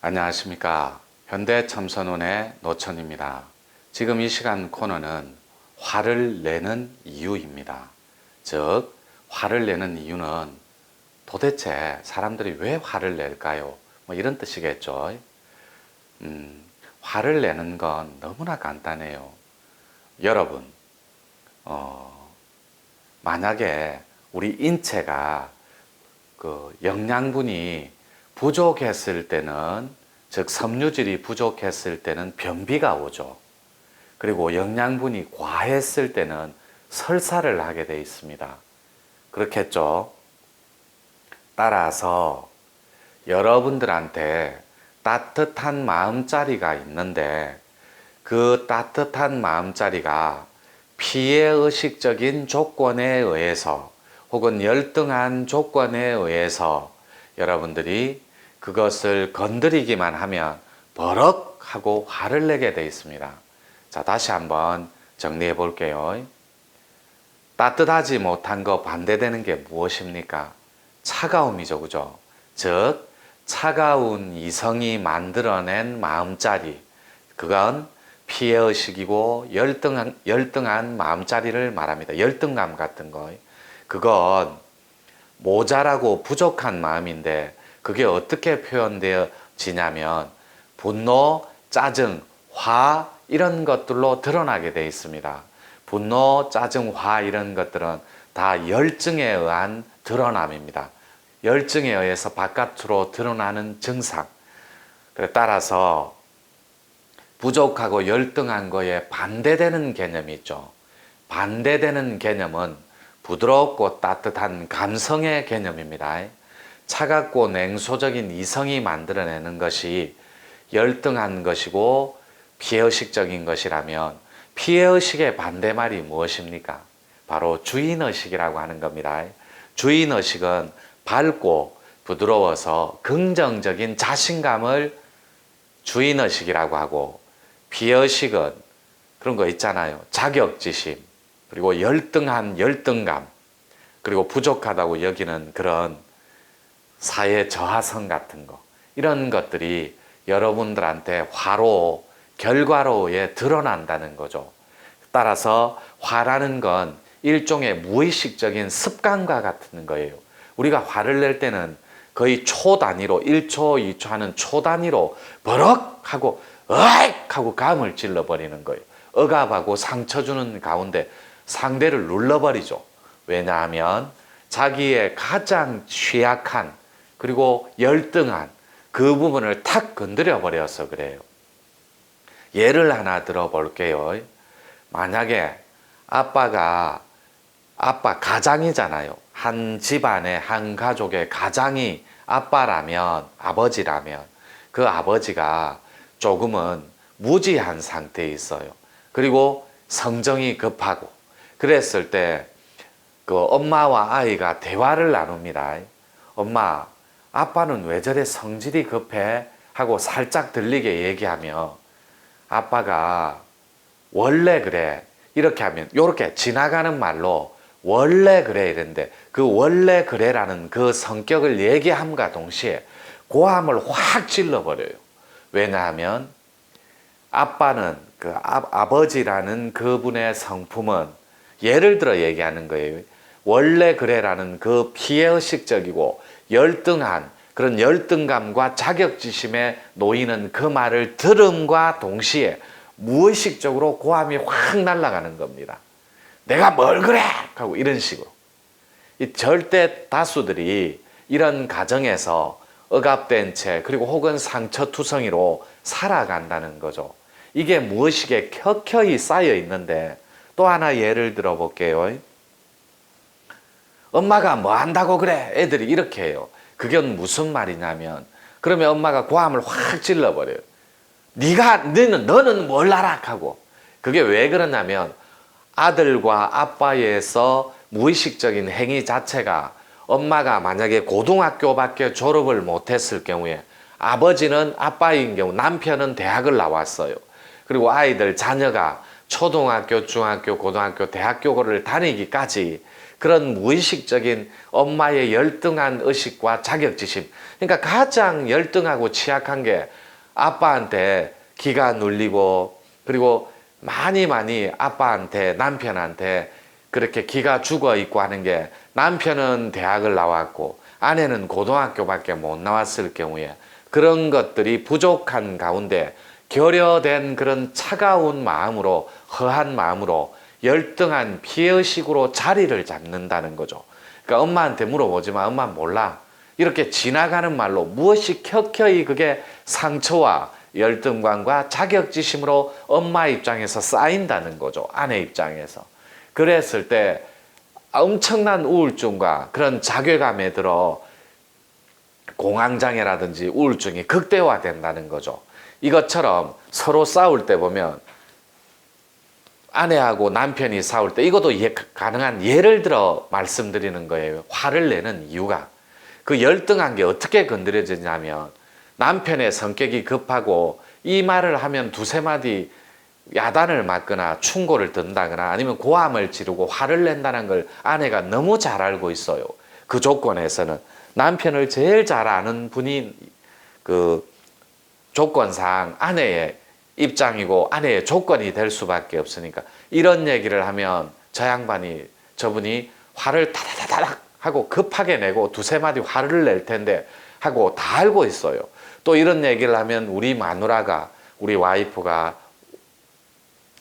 안녕하십니까. 현대첨선원의 노천입니다. 지금 이 시간 코너는 화를 내는 이유입니다. 즉, 화를 내는 이유는 도대체 사람들이 왜 화를 낼까요? 뭐 이런 뜻이겠죠. 화를 내는 건 너무나 간단해요. 여러분, 만약에 우리 인체가 그 영양분이 부족했을 때는, 즉 섬유질이 부족했을 때는 변비가 오죠. 그리고 영양분이 과했을 때는 설사를 하게 돼 있습니다. 그렇겠죠? 따라서 여러분들한테 따뜻한 마음자리가 있는데 그 따뜻한 마음자리가 피해의식적인 조건에 의해서 혹은 열등한 조건에 의해서 여러분들이 그것을 건드리기만 하면 버럭 하고 화를 내게 되어 있습니다. 자, 다시 한번 정리해 볼게요. 따뜻하지 못한 거 반대되는 게 무엇입니까? 차가움이죠, 그죠? 즉, 차가운 이성이 만들어낸 마음자리, 그건 피해의식이고 열등한 마음자리를 말합니다. 열등감 같은 거. 그건 모자라고 부족한 마음인데 그게 어떻게 표현되어지냐면 분노, 짜증, 화 이런 것들로 드러나게 되어 있습니다. 분노, 짜증, 화 이런 것들은 다 열증에 의한 드러남입니다. 열증에 의해서 바깥으로 드러나는 증상. 따라서 부족하고 열등한 거에 반대되는 개념이 있죠. 반대되는 개념은 부드럽고 따뜻한 감성의 개념입니다. 차갑고 냉소적인 이성이 만들어내는 것이 열등한 것이고 피해의식적인 것이라면 피해의식의 반대말이 무엇입니까? 바로 주인의식이라고 하는 겁니다. 주인의식은 밝고 부드러워서 긍정적인 자신감을 주인의식이라고 하고, 피해의식은 그런 거 있잖아요. 자격지심, 그리고 열등한 열등감, 그리고 부족하다고 여기는 그런 사회 저하성 같은 거, 이런 것들이 여러분들한테 화로, 결과로에 드러난다는 거죠. 따라서 화라는 건 일종의 무의식적인 습관과 같은 거예요. 우리가 화를 낼 때는 거의 초 단위로 1초, 2초 하는 초 단위로 버럭 하고 으익 하고 감을 찔러버리는 거예요. 억압하고 상처 주는 가운데 상대를 눌러버리죠. 왜냐하면 자기의 가장 취약한 그리고 열등한 그 부분을 탁 건드려 버려서 그래요. 예를 하나 들어볼게요. 만약에 아빠 가장이잖아요. 한 집안의 한 가족의 가장이 아빠라면, 아버지라면 그 아버지가 조금은 무지한 상태에 있어요. 그리고 성정이 급하고 그랬을 때 그 엄마와 아이가 대화를 나눕니다. 엄마, 아빠는 왜 저래 성질이 급해? 하고 살짝 들리게 얘기하며 아빠가 원래 그래 이렇게 하면 이렇게 지나가는 말로 원래 그래 이랬는데 그 원래 그래라는 그 성격을 얘기함과 동시에 고함을 확 질러버려요. 왜냐하면 아빠는 그 아버지라는 그분의 성품은 예를 들어 얘기하는 거예요. 원래 그래라는 그 피해의식적이고 열등한 그런 열등감과 자격지심에 놓이는 그 말을 들음과 동시에 무의식적으로 고함이 확 날아가는 겁니다. 내가 뭘 그래! 하고 이런 식으로. 이 절대 다수들이 이런 가정에서 억압된 채 그리고 혹은 상처투성이로 살아간다는 거죠. 이게 무의식에 켜켜이 쌓여 있는데 또 하나 예를 들어 볼게요. 엄마가 뭐 한다고 그래? 애들이 이렇게 해요. 그게 무슨 말이냐면 그러면 엄마가 고함을 확 질러버려요. 너는 뭘 알아? 하고. 그게 왜 그러냐면 아들과 아빠에서 무의식적인 행위 자체가 엄마가 만약에 고등학교밖에 졸업을 못했을 경우에 아버지는 아빠인 경우 남편은 대학을 나왔어요. 그리고 아이들 자녀가 초등학교, 중학교, 고등학교, 대학교를 다니기까지 그런 무의식적인 엄마의 열등한 의식과 자격지심. 그러니까 가장 열등하고 취약한 게 아빠한테 기가 눌리고, 그리고 많이 아빠한테, 남편한테 그렇게 기가 죽어 있고 하는 게, 남편은 대학을 나왔고 아내는 고등학교밖에 못 나왔을 경우에 그런 것들이 부족한 가운데 결여된 그런 차가운 마음으로, 허한 마음으로 열등한 피해의식으로 자리를 잡는다는 거죠. 그러니까 엄마한테 물어보지만 엄마 몰라. 이렇게 지나가는 말로 무엇이 켜켜이 그게 상처와 열등감과 자격지심으로 엄마 입장에서 쌓인다는 거죠. 아내 입장에서. 그랬을 때 엄청난 우울증과 그런 자괴감에 들어 공황장애라든지 우울증이 극대화된다는 거죠. 이것처럼 서로 싸울 때 보면, 아내하고 남편이 싸울 때, 이것도 가능한 예를 들어 말씀드리는 거예요. 화를 내는 이유가, 그 열등한 게 어떻게 건드려지냐면, 남편의 성격이 급하고 이 말을 하면 두세 마디 야단을 맞거나 충고를 든다거나 아니면 고함을 지르고 화를 낸다는 걸 아내가 너무 잘 알고 있어요. 그 조건에서는 남편을 제일 잘 아는 분이 그 조건상 아내의 입장이고 아내의 조건이 될 수밖에 없으니까, 이런 얘기를 하면 저분이 화를 타다다닥 하고 급하게 내고 두세 마디 화를 낼 텐데 하고 다 알고 있어요. 또 이런 얘기를 하면 우리 마누라가, 우리 와이프가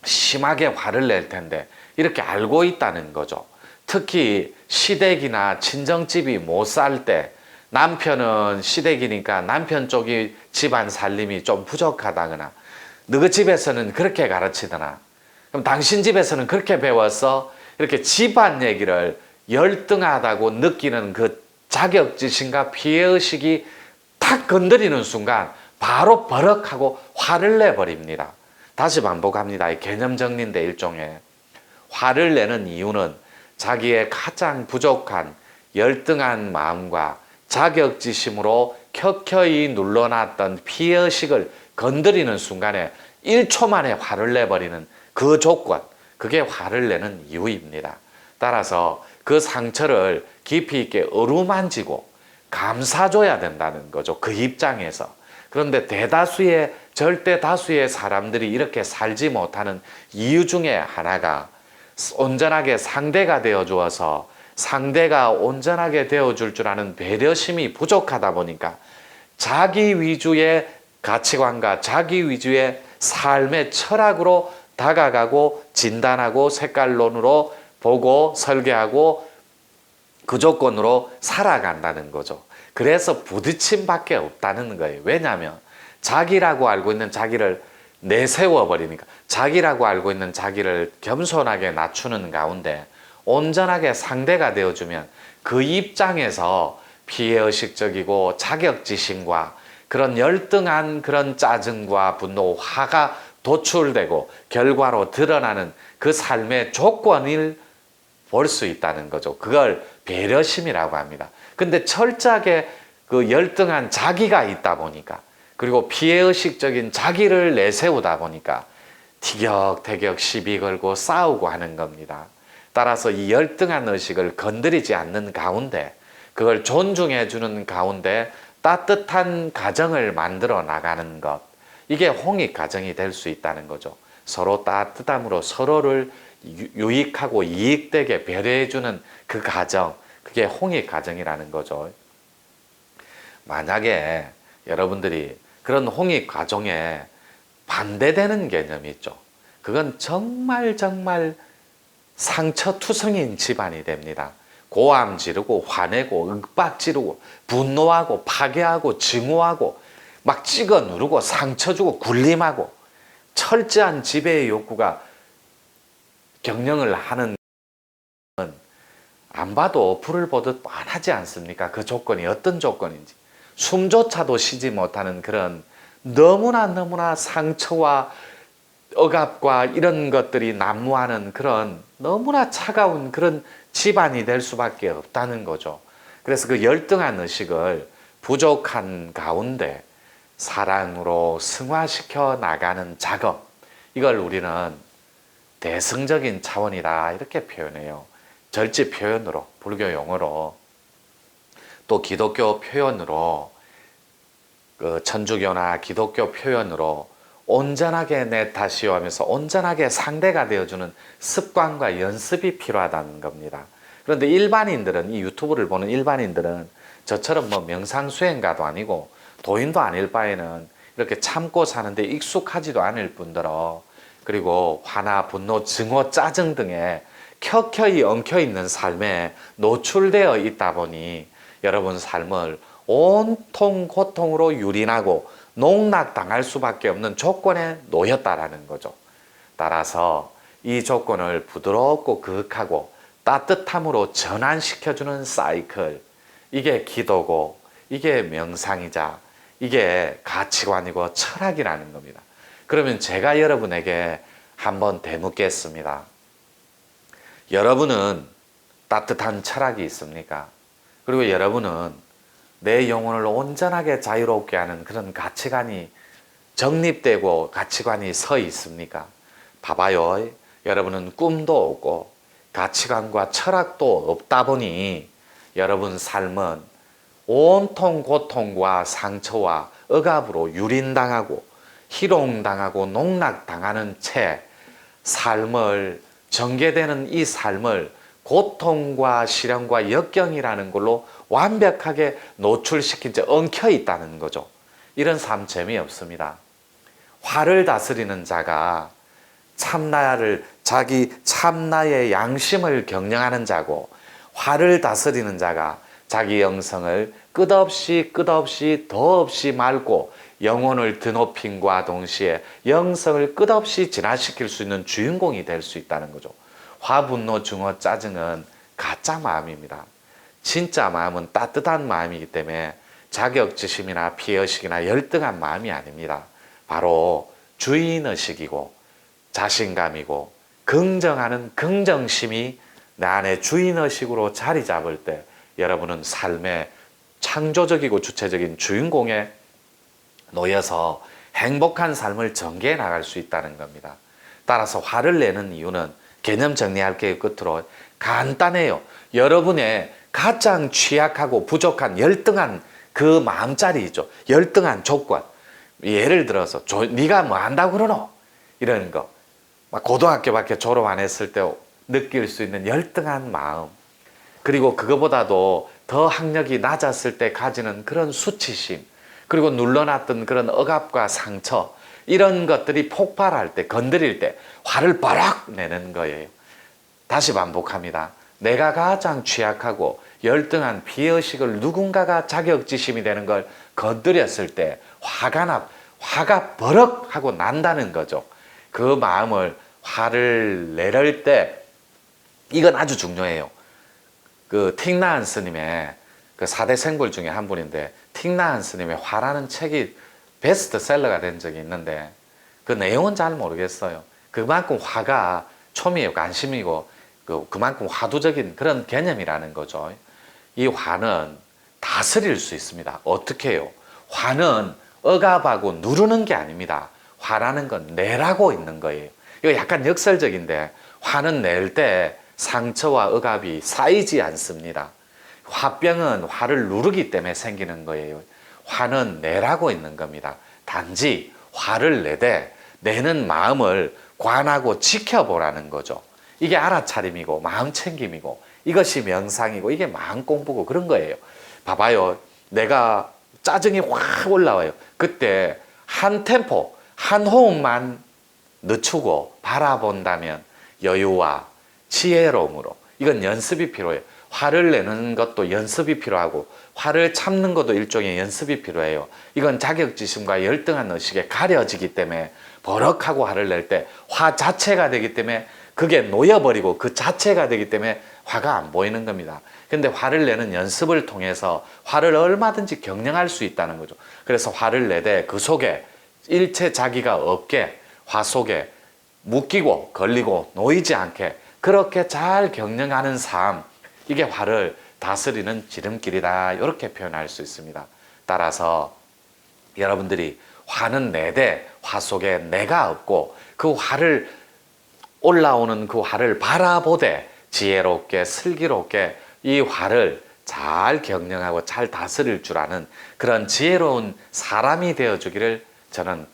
심하게 화를 낼 텐데 이렇게 알고 있다는 거죠. 특히 시댁이나 친정집이 못 살 때, 남편은 시댁이니까 남편 쪽이 집안 살림이 좀 부족하다거나, 너희 집에서는 그렇게 가르치더나, 그럼 당신 집에서는 그렇게 배웠어? 이렇게 집안 얘기를 열등하다고 느끼는 그 자격지심과 피해의식이 탁 건드리는 순간 바로 버럭하고 화를 내버립니다. 다시 반복합니다. 이 개념 정리인데, 일종의 화를 내는 이유는 자기의 가장 부족한 열등한 마음과 자격지심으로 켜켜이 눌러놨던 피해의식을 건드리는 순간에 1초 만에 화를 내버리는 그 조건, 그게 화를 내는 이유입니다. 따라서 그 상처를 깊이 있게 어루만지고 감싸줘야 된다는 거죠. 그 입장에서. 그런데 절대 다수의 사람들이 이렇게 살지 못하는 이유 중에 하나가, 온전하게 상대가 되어 주어서 상대가 온전하게 되어줄 줄 아는 배려심이 부족하다 보니까 자기 위주의 가치관과 자기 위주의 삶의 철학으로 다가가고 진단하고 색깔론으로 보고 설계하고 그 조건으로 살아간다는 거죠. 그래서 부딪힘밖에 없다는 거예요. 왜냐하면 자기라고 알고 있는 자기를 내세워 버리니까, 자기라고 알고 있는 자기를 겸손하게 낮추는 가운데 온전하게 상대가 되어주면 그 입장에서 피해의식적이고 자격지심과 그런 열등한 그런 짜증과 분노, 화가 도출되고 결과로 드러나는 그 삶의 조건을 볼 수 있다는 거죠. 그걸 배려심이라고 합니다. 근데 철저하게 그 열등한 자기가 있다 보니까, 그리고 피해의식적인 자기를 내세우다 보니까 티격태격 시비 걸고 싸우고 하는 겁니다. 따라서 이 열등한 의식을 건드리지 않는 가운데, 그걸 존중해 주는 가운데 따뜻한 가정을 만들어 나가는 것, 이게 홍익 가정이 될 수 있다는 거죠. 서로 따뜻함으로 서로를 유익하고 이익되게 배려해 주는 그 가정, 그게 홍익 가정이라는 거죠. 만약에 여러분들이 그런 홍익 가정에 반대되는 개념이 있죠. 그건 정말 상처투성인 집안이 됩니다. 고함 지르고 화내고 윽박 지르고 분노하고 파괴하고 증오하고 막 찍어 누르고 상처 주고 굴림하고 철저한 지배의 욕구가 경영을 하는, 안 봐도 불을 보듯 뻔하지 않습니까? 그 조건이 어떤 조건인지. 숨조차도 쉬지 못하는 그런 너무나 상처와 억압과 이런 것들이 난무하는 그런 너무나 차가운 그런 집안이 될 수밖에 없다는 거죠. 그래서 그 열등한 의식을 부족한 가운데 사랑으로 승화시켜 나가는 작업, 이걸 우리는 대승적인 차원이다 이렇게 표현해요. 절지 표현으로, 불교 용어로, 또 기독교 표현으로, 그 천주교나 기독교 표현으로 온전하게 내 탓이요 하면서 온전하게 상대가 되어주는 습관과 연습이 필요하다는 겁니다. 그런데 일반인들은, 이 유튜브를 보는 일반인들은 저처럼 뭐 명상수행가도 아니고 도인도 아닐 바에는 이렇게 참고 사는데 익숙하지도 않을 뿐더러, 그리고 화나 분노, 증오, 짜증 등에 켜켜이 엉켜있는 삶에 노출되어 있다 보니 여러분 삶을 온통 고통으로 유린하고 농락당할 수밖에 없는 조건에 놓였다라는 거죠. 따라서 이 조건을 부드럽고 그윽하고 따뜻함으로 전환시켜주는 사이클, 이게 기도고, 이게 명상이자, 이게 가치관이고 철학이라는 겁니다. 그러면 제가 여러분에게 한번 되묻겠습니다. 여러분은 따뜻한 철학이 있습니까? 그리고 여러분은 내 영혼을 온전하게 자유롭게 하는 그런 가치관이 정립되고 가치관이 서 있습니까? 봐봐요. 여러분은 꿈도 없고 가치관과 철학도 없다 보니 여러분 삶은 온통 고통과 상처와 억압으로 유린당하고 희롱당하고 농락당하는 채 삶을, 전개되는 이 삶을 고통과 시련과 역경이라는 걸로 완벽하게 노출시킨 채 엉켜 있다는 거죠. 이런 삶 재미없습니다. 화를 다스리는 자가 자기 참나의 양심을 경영하는 자고, 화를 다스리는 자가 자기 영성을 끝없이 더없이 맑고 영혼을 드높임과 동시에 영성을 끝없이 진화시킬 수 있는 주인공이 될 수 있다는 거죠. 화, 분노, 증오, 짜증은 가짜 마음입니다. 진짜 마음은 따뜻한 마음이기 때문에 자격지심이나 피해의식이나 열등한 마음이 아닙니다. 바로 주인의식이고 자신감이고 긍정하는 긍정심이 내 안에 주인의식으로 자리 잡을 때 여러분은 삶의 창조적이고 주체적인 주인공에 놓여서 행복한 삶을 전개해 나갈 수 있다는 겁니다. 따라서 화를 내는 이유는 개념 정리할게요. 끝으로 간단해요. 여러분의 가장 취약하고 부족한 열등한 그 마음자리죠. 열등한 조건. 예를 들어서 네가 뭐 한다고 그러노? 이런 거. 막 고등학교밖에 졸업 안 했을 때 느낄 수 있는 열등한 마음. 그리고 그거보다도 더 학력이 낮았을 때 가지는 그런 수치심. 그리고 눌러놨던 그런 억압과 상처. 이런 것들이 폭발할 때, 건드릴 때 화를 버럭 내는 거예요. 다시 반복합니다. 내가 가장 취약하고 열등한 비의식을 누군가가 자격지심이 되는 걸 건드렸을 때 화가 버럭 하고 난다는 거죠. 그 마음을, 화를 내릴 때 이건 아주 중요해요. 그 틱나한 스님의 그 4대 생불 중에 한 분인데, 틱나한 스님의 화라는 책이 베스트셀러가 된 적이 있는데 그 내용은 잘 모르겠어요. 그만큼 화가 초미이고 관심이고 그만큼 화두적인 그런 개념이라는 거죠. 이 화는 다스릴 수 있습니다. 어떻게 해요? 화는 억압하고 누르는 게 아닙니다. 화라는 건 내라고 있는 거예요. 이거 약간 역설적인데, 화는 낼 때 상처와 억압이 쌓이지 않습니다. 화병은 화를 누르기 때문에 생기는 거예요. 화는 내라고 있는 겁니다. 단지 화를 내되 내는 마음을 관하고 지켜보라는 거죠. 이게 알아차림이고 마음 챙김이고 이것이 명상이고 이게 마음 공부고 그런 거예요. 봐봐요. 내가 짜증이 확 올라와요. 그때 한 템포, 한 호흡만 늦추고 바라본다면 여유와 지혜로움으로, 이건 연습이 필요해요. 화를 내는 것도 연습이 필요하고 화를 참는 것도 일종의 연습이 필요해요. 이건 자격지심과 열등한 의식에 가려지기 때문에 버럭하고 화를 낼 때 화 자체가 되기 때문에 그게 놓여버리고 그 자체가 되기 때문에 화가 안 보이는 겁니다. 근데 화를 내는 연습을 통해서 화를 얼마든지 경영할 수 있다는 거죠. 그래서 화를 내되 그 속에 일체 자기가 없게 화 속에 묶이고 걸리고 놓이지 않게 그렇게 잘 경영하는 삶, 이게 화를 다스리는 지름길이다, 이렇게 표현할 수 있습니다. 따라서 여러분들이 화는 내되 화 속에 내가 없고 그 화를 올라오는 그 화를 바라보되 지혜롭게 슬기롭게 이 화를 잘 경영하고 잘 다스릴 줄 아는 그런 지혜로운 사람이 되어주기를 저는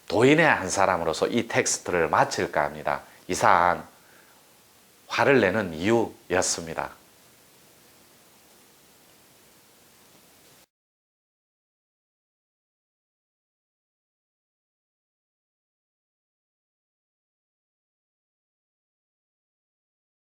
도인의 한 사람으로서 이 텍스트를 마칠까 합니다. 이상 화를 내는 이유였습니다.